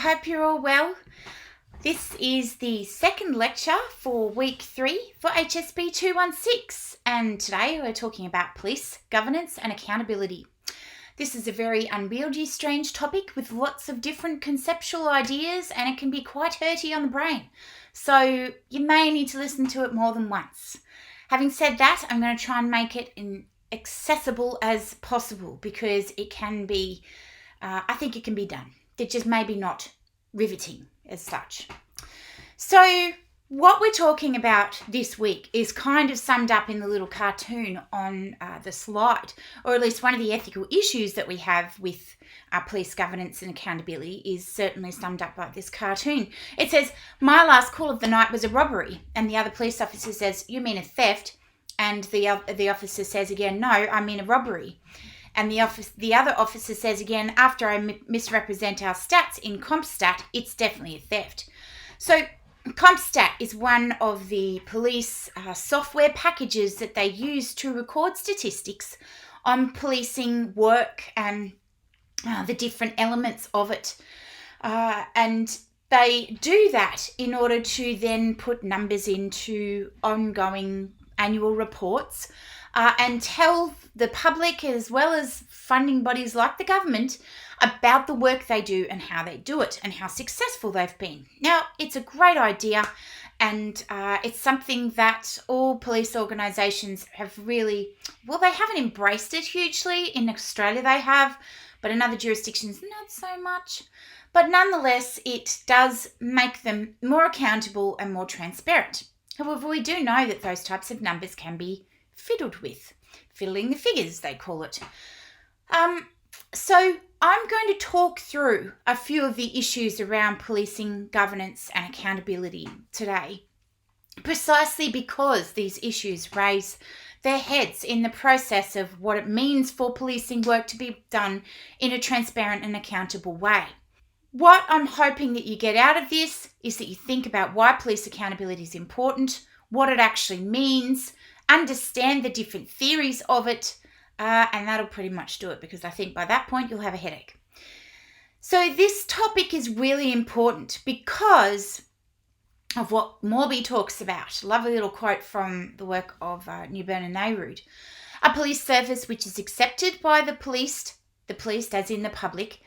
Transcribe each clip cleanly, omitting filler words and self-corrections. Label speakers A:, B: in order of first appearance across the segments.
A: hope you're all well. This is the second lecture for week 3 for HSP216, and today we're talking about police, governance and accountability. This is a very unwieldy, strange topic with lots of different conceptual ideas, and it can be quite hurty on the brain. So you may need to listen to it more than once. Having said that, I'm going to try and make it accessible as possible because it can be, I think it can be done. It just maybe not riveting as such. So what we're talking about this week is kind of summed up in the little cartoon on the slide, or at least one of the ethical issues that we have with police governance and accountability is certainly summed up by this cartoon. It says, "My last call of the night was a robbery," and the other police officer says, "You mean a theft?" And the officer says again, "No, I mean a robbery." And the other officer says again, "After I misrepresent our stats in CompStat, it's definitely a theft." So CompStat is one of the police software packages that they use to record statistics on policing work and the different elements of it. And they do that in order to then put numbers into ongoing annual reports and tell the public as well as funding bodies like the government about the work they do and how they do it and how successful they've been. Now, it's a great idea, and it's something that all police organisations have really, well, they haven't embraced it hugely. In Australia they have, but in other jurisdictions not so much. But nonetheless, it does make them more accountable and more transparent. However, we do know that those types of numbers can be fiddled with. Fiddling the figures, they call it. So I'm going to talk through a few of the issues around policing, governance and accountability today, precisely because these issues raise their heads in the process of what it means for policing work to be done in a transparent and accountable way. What I'm hoping that you get out of this is that you think about why police accountability is important, what it actually means, understand the different theories of it, and that'll pretty much do it, because I think by that point you'll have a headache. So this topic is really important because of what Morby talks about. Lovely little quote from the work of Newburn and Nehrude. "A police service which is accepted by the policed as in the public,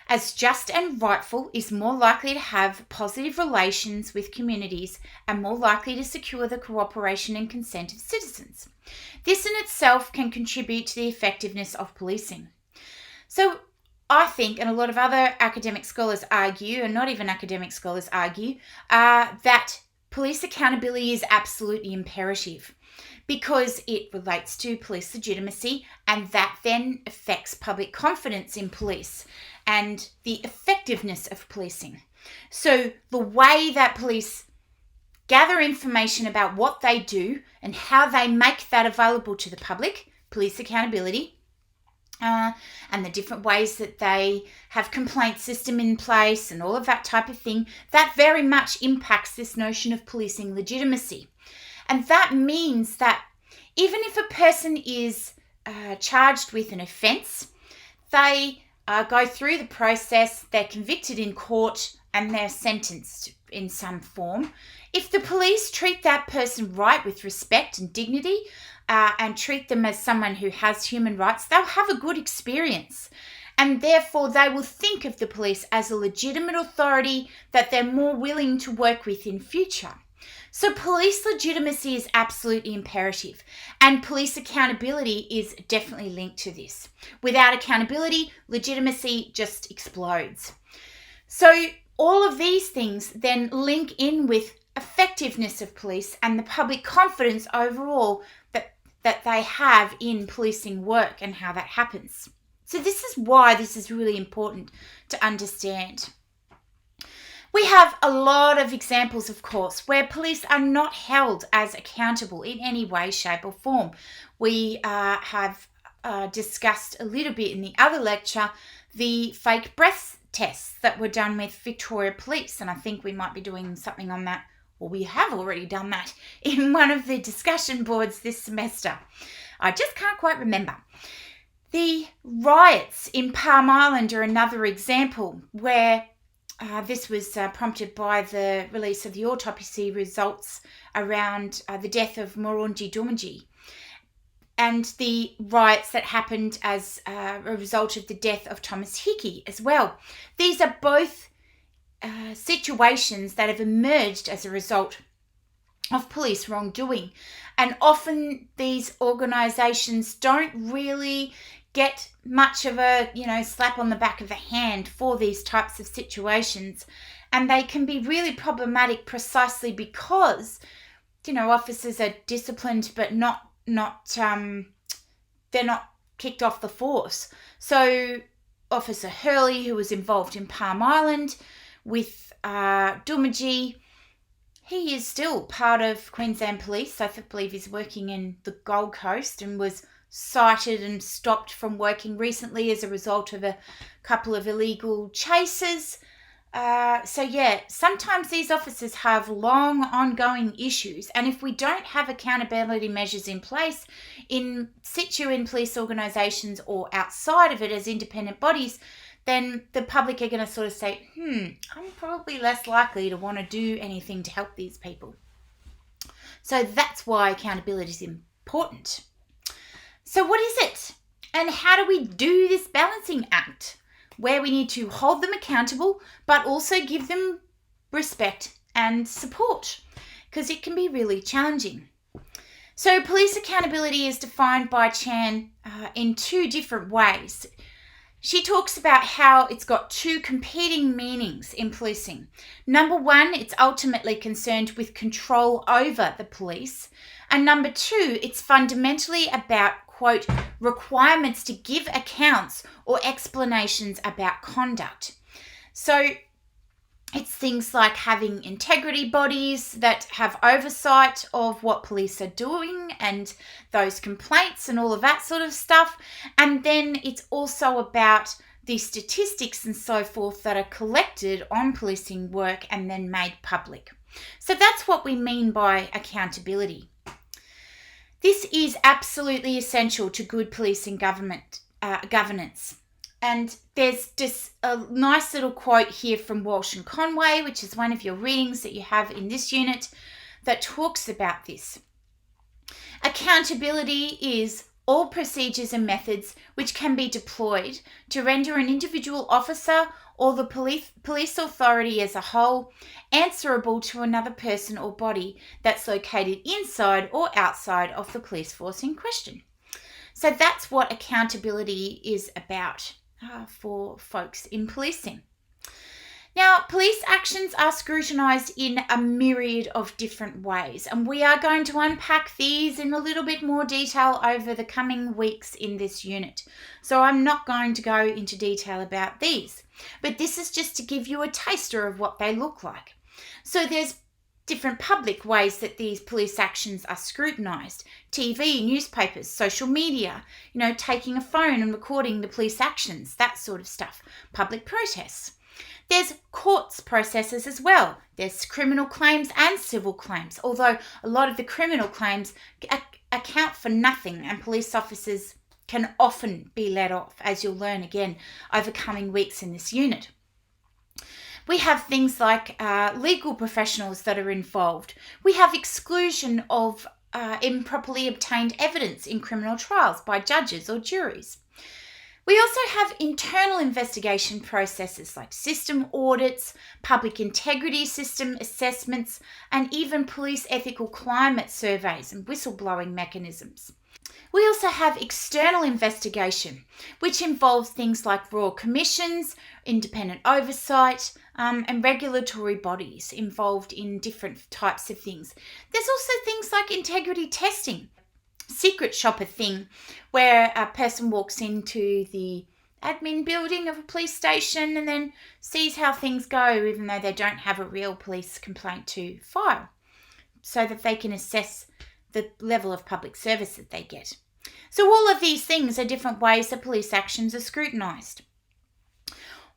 A: as just and rightful, is more likely to have positive relations with communities and more likely to secure the cooperation and consent of citizens. This in itself can contribute to the effectiveness of policing." So I think, and a lot of other academic scholars argue, and not even academic scholars argue, that police accountability is absolutely imperative because it relates to police legitimacy, and that then affects public confidence in police and the effectiveness of policing. So the way that police gather information about what they do and how they make that available to the public, police accountability, and the different ways that they have complaint system in place and all of that type of thing, that very much impacts this notion of policing legitimacy. And that means that even if a person is charged with an offence, they go through the process, they're convicted in court, and they're sentenced in some form. If the police treat that person right with respect and dignity, and treat them as someone who has human rights, they'll have a good experience. And therefore, they will think of the police as a legitimate authority that they're more willing to work with in future. So police legitimacy is absolutely imperative, and police accountability is definitely linked to this. Without accountability, legitimacy just explodes. So all of these things then link in with effectiveness of police and the public confidence overall that they have in policing work and how that happens. So this is why this is really important to understand. We have a lot of examples, of course, where police are not held as accountable in any way, shape or form. We have discussed a little bit in the other lecture the fake breath tests that were done with Victoria Police, and I think we might be doing something on that, or we have already done that in one of the discussion boards this semester. I just can't quite remember. The riots in Palm Island are another example where This was prompted by the release of the autopsy results around the death of Murungi Dumaji and the riots that happened as a result of the death of Thomas Hickey as well. These are both situations that have emerged as a result of police wrongdoing. And often these organisations don't really get much of a, slap on the back of the hand for these types of situations. And they can be really problematic precisely because, officers are disciplined but they're not kicked off the force. So Officer Hurley, who was involved in Palm Island with Dumaji, he is still part of Queensland Police. I believe he's working in the Gold Coast and was cited and stopped from working recently as a result of a couple of illegal chases. Sometimes these officers have long ongoing issues, and if we don't have accountability measures in place in situ in police organisations or outside of it as independent bodies, then the public are going to sort of say, I'm probably less likely to want to do anything to help these people. So that's why accountability is important. So what is it? And how do we do this balancing act where we need to hold them accountable but also give them respect and support? Because it can be really challenging. So police accountability is defined by Chan in two different ways. She talks about how it's got two competing meanings in policing. Number one, it's ultimately concerned with control over the police. And number two, it's fundamentally about, quote, requirements to give accounts or explanations about conduct. So it's things like having integrity bodies that have oversight of what police are doing and those complaints and all of that sort of stuff. And then it's also about the statistics and so forth that are collected on policing work and then made public. So that's what we mean by accountability. This is absolutely essential to good policing governance. And there's just a nice little quote here from Walsh and Conway, which is one of your readings that you have in this unit, that talks about this. Accountability is all procedures and methods which can be deployed to render an individual officer or the police authority as a whole answerable to another person or body that's located inside or outside of the police force in question. So that's what accountability is about for folks in policing. Now, police actions are scrutinised in a myriad of different ways, and we are going to unpack these in a little bit more detail over the coming weeks in this unit. So I'm not going to go into detail about these, but this is just to give you a taster of what they look like. So there's different public ways that these police actions are scrutinised. TV, newspapers, social media, taking a phone and recording the police actions, that sort of stuff. Public protests. There's courts processes as well. There's criminal claims and civil claims, although a lot of the criminal claims account for nothing and police officers can often be let off, as you'll learn again over coming weeks in this unit. We have things like legal professionals that are involved. We have exclusion of improperly obtained evidence in criminal trials by judges or juries. We also have internal investigation processes like system audits, public integrity system assessments, and even police ethical climate surveys and whistleblowing mechanisms. We also have external investigation, which involves things like royal commissions, independent oversight, and regulatory bodies involved in different types of things. There's also things like integrity testing, secret shopper thing, where a person walks into the admin building of a police station and then sees how things go, even though they don't have a real police complaint to file, so that they can assess the level of public service that they get. So all of these things are different ways that police actions are scrutinised.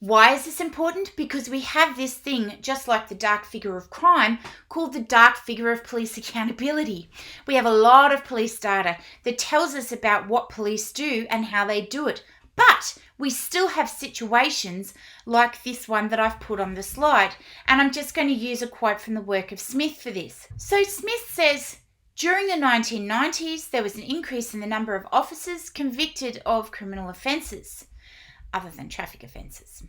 A: Why is this important? Because we have this thing, just like the dark figure of crime, called the dark figure of police accountability. We have a lot of police data that tells us about what police do and how they do it, But we still have situations like this one that I've put on the slide. And I'm just going to use a quote from the work of Smith for this. So Smith says, during the 1990s, there was an increase in the number of officers convicted of criminal offences, other than traffic offences.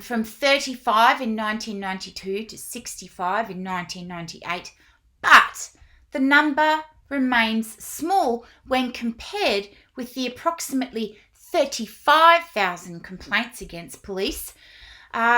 A: From 35 in 1992 to 65 in 1998. But the number remains small when compared with the approximately 35,000 complaints against police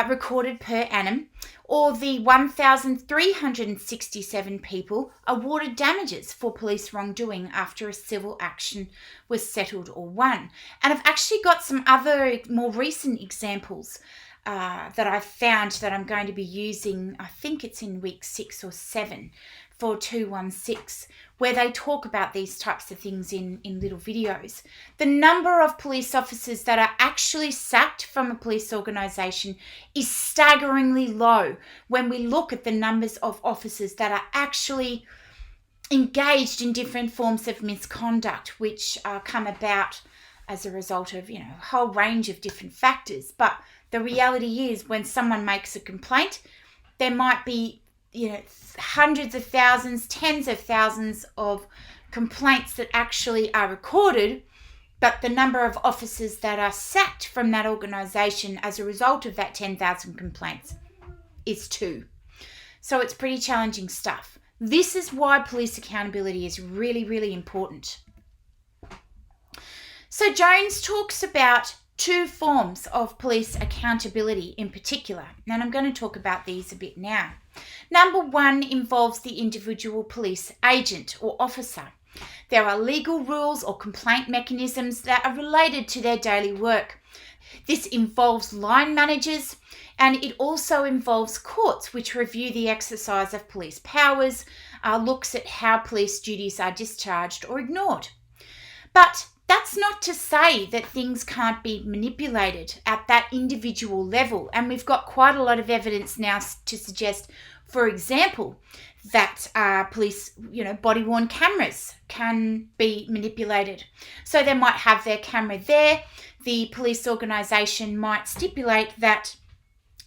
A: recorded per annum, or the 1,367 people awarded damages for police wrongdoing after a civil action was settled or won. And I've actually got some other more recent examples that I've found that I'm going to be using. I think it's in week 6 or 7 for 216, where they talk about these types of things in little videos. The number of police officers that are actually sacked from a police organisation is staggeringly low when we look at the numbers of officers that are actually engaged in different forms of misconduct, which come about as a result of, a whole range of different factors. But the reality is, when someone makes a complaint, there might be hundreds of thousands, tens of thousands of complaints that actually are recorded, but the number of officers that are sacked from that organisation as a result of that 10,000 complaints is 2. So it's pretty challenging stuff. This is why police accountability is really, really important. So Jones talks about 2 forms of police accountability in particular, and I'm going to talk about these a bit now. Number 1 involves the individual police agent or officer. There are legal rules or complaint mechanisms that are related to their daily work. This involves line managers, and it also involves courts, which review the exercise of police powers, looks at how police duties are discharged or ignored. But that's not to say that things can't be manipulated at that individual level. And we've got quite a lot of evidence now to suggest, for example, that police, body-worn cameras can be manipulated. So they might have their camera there. The police organisation might stipulate that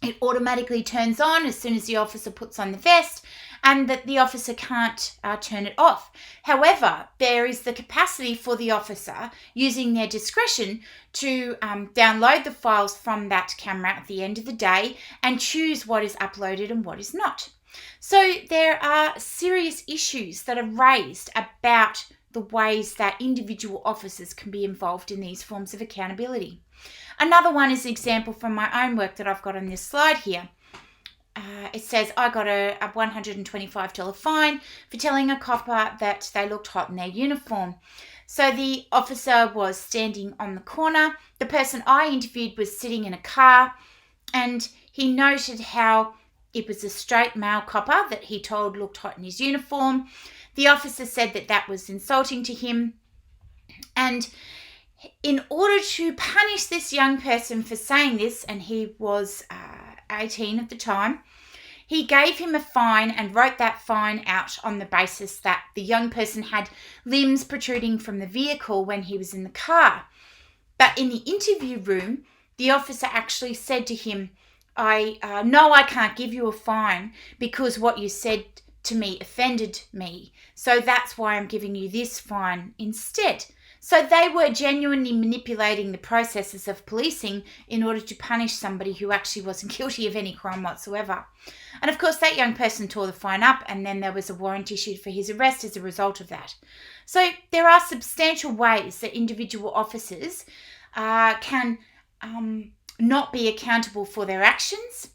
A: it automatically turns on as soon as the officer puts on the vest, and that the officer can't turn it off. However, there is the capacity for the officer, using their discretion, to download the files from that camera at the end of the day and choose what is uploaded and what is not. So there are serious issues that are raised about the ways that individual officers can be involved in these forms of accountability. Another one is an example from my own work that I've got on this slide here. It says, I got a $125 fine for telling a copper that they looked hot in their uniform. So the officer was standing on the corner. The person I interviewed was sitting in a car, and he noted how it was a straight male copper that he told looked hot in his uniform. The officer said that that was insulting to him. And in order to punish this young person for saying this, and he was 18 at the time, he gave him a fine and wrote that fine out on the basis that the young person had limbs protruding from the vehicle when he was in the car. But in the interview room, the officer actually said to him, I can't give you a fine because what you said to me offended me. So that's why I'm giving you this fine instead. So they were genuinely manipulating the processes of policing in order to punish somebody who actually wasn't guilty of any crime whatsoever. And of course, that young person tore the fine up, and then there was a warrant issued for his arrest as a result of that. So there are substantial ways that individual officers can not be accountable for their actions.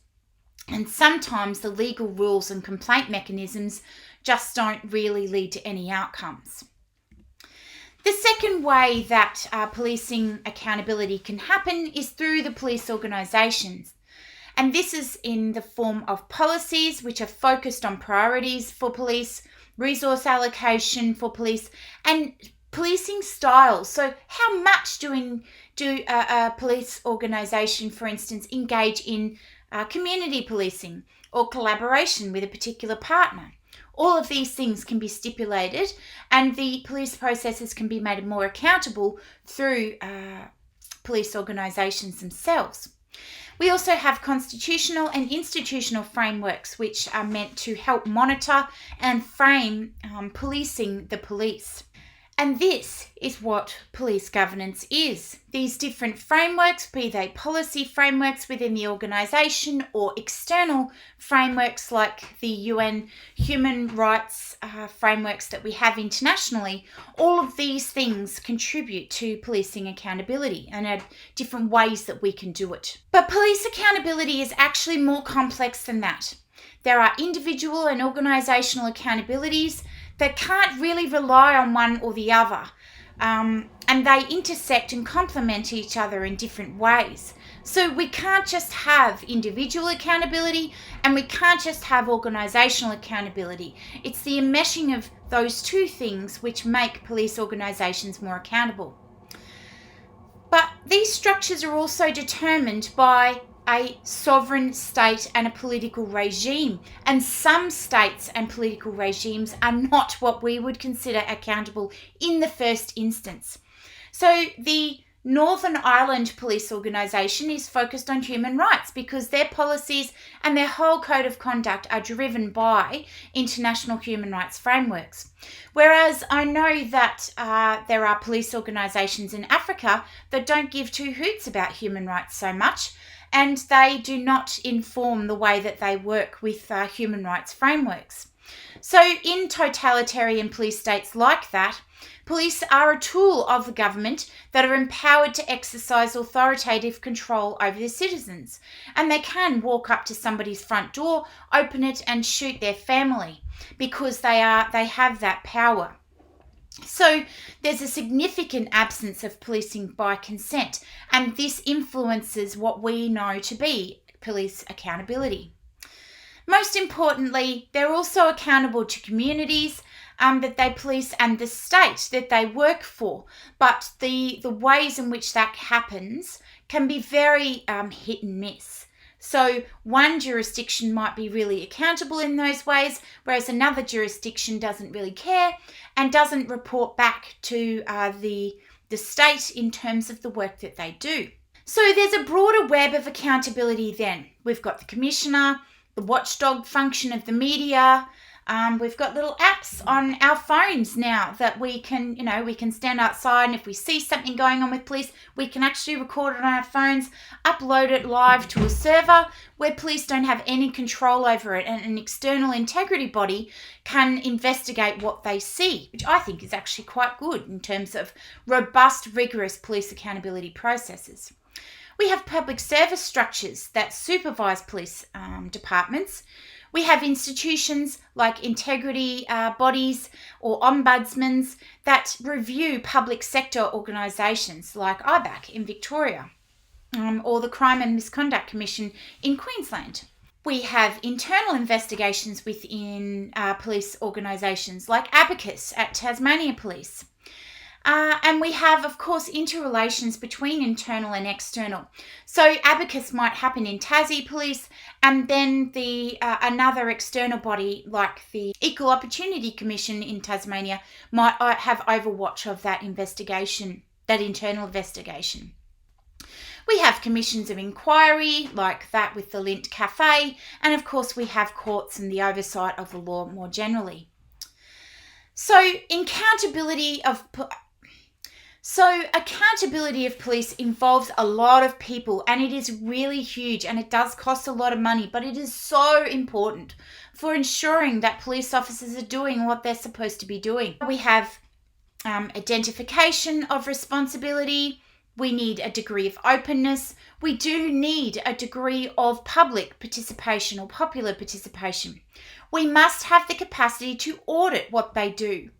A: And sometimes the legal rules and complaint mechanisms just don't really lead to any outcomes. The second way that policing accountability can happen is through the police organisations. And this is in the form of policies which are focused on priorities for police, resource allocation for police, and policing styles. So how much do a police organisation, for instance, engage in community policing or collaboration with a particular partner? All of these things can be stipulated, and the police processes can be made more accountable through police organisations themselves. We also have constitutional and institutional frameworks which are meant to help monitor and frame policing the police. And this is what police governance is. These different frameworks, be they policy frameworks within the organisation or external frameworks like the UN human rights frameworks that we have internationally, all of these things contribute to policing accountability and are different ways that we can do it. But police accountability is actually more complex than that. There are individual and organisational accountabilities that can't really rely on one or the other, and they intersect and complement each other in different ways. So we can't just have individual accountability and we can't just have organisational accountability. It's the enmeshing of those two things which make police organisations more accountable. But these structures are also determined by a sovereign state and a political regime. And some states and political regimes are not what we would consider accountable in the first instance. So the Northern Ireland Police Organisation is focused on human rights because their policies and their whole code of conduct are driven by international human rights frameworks. Whereas I know that there are police organisations in Africa that don't give two hoots about human rights so much, and they do not inform the way that they work with human rights frameworks. So in totalitarian police states like that, police are a tool of the government that are empowered to exercise authoritative control over their citizens. And they can walk up to somebody's front door, open it and shoot their family because they have that power. So there's a significant absence of policing by consent, and this influences what we know to be police accountability. Most importantly, they're also accountable to communities that they police and the state that they work for, but the ways in which that happens can be very hit and miss. So one jurisdiction might be really accountable in those ways, whereas another jurisdiction doesn't really care and doesn't report back to the state in terms of the work that they do. So there's a broader web of accountability then. We've got the commissioner, the watchdog function of the media. We've got little apps on our phones now that we can stand outside, and if we see something going on with police, we can actually record it on our phones, upload it live to a server where police don't have any control over it, and an external integrity body can investigate what they see, which I think is actually quite good in terms of robust, rigorous police accountability processes. We have public service structures that supervise police departments. We have institutions like integrity bodies or ombudsmans that review public sector organisations like IBAC in Victoria or the Crime and Misconduct Commission in Queensland. We have internal investigations within police organisations like Abacus at Tasmania Police. And we have, of course, interrelations between internal and external. So Abacus might happen in Tassie Police, and then another external body like the Equal Opportunity Commission in Tasmania might have overwatch of that investigation, that internal investigation. We have commissions of inquiry like that with the Lint Cafe, and of course we have courts and the oversight of the law more generally. So accountability of police involves a lot of people, and it is really huge, and it does cost a lot of money, but it is so important for ensuring that police officers are doing what they're supposed to be doing. We have identification of responsibility. We need a degree of openness. We do need a degree of public participation or popular participation. We must have the capacity to audit what they do.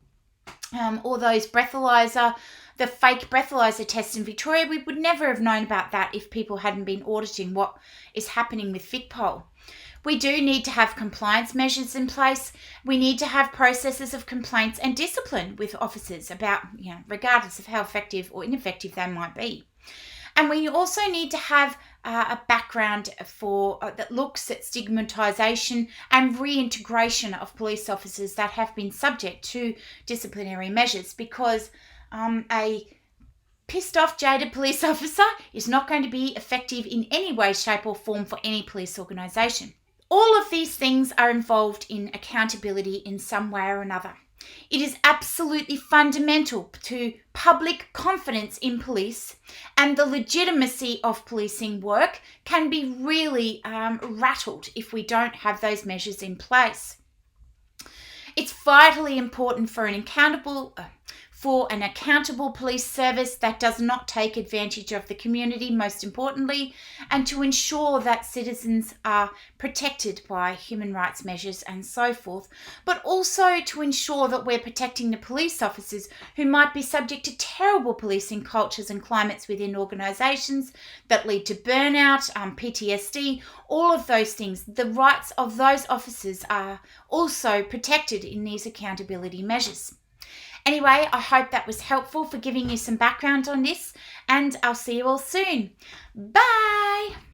A: All those the fake breathalyzer tests in Victoria, we would never have known about that if people hadn't been auditing what is happening with VicPol. We do need to have compliance measures in place. We need to have processes of complaints and discipline with officers about, regardless of how effective or ineffective they might be. And we also need to have a background that looks at stigmatisation and reintegration of police officers that have been subject to disciplinary measures, because pissed off, jaded police officer is not going to be effective in any way, shape, or form for any police organisation. All of these things are involved in accountability in some way or another. It is absolutely fundamental to public confidence in police, and the legitimacy of policing work can be really rattled if we don't have those measures in place. It's vitally important for an accountable police service that does not take advantage of the community, most importantly, and to ensure that citizens are protected by human rights measures and so forth, but also to ensure that we're protecting the police officers who might be subject to terrible policing cultures and climates within organisations that lead to burnout, PTSD, all of those things. The rights of those officers are also protected in these accountability measures. Anyway, I hope that was helpful for giving you some background on this, and I'll see you all soon. Bye!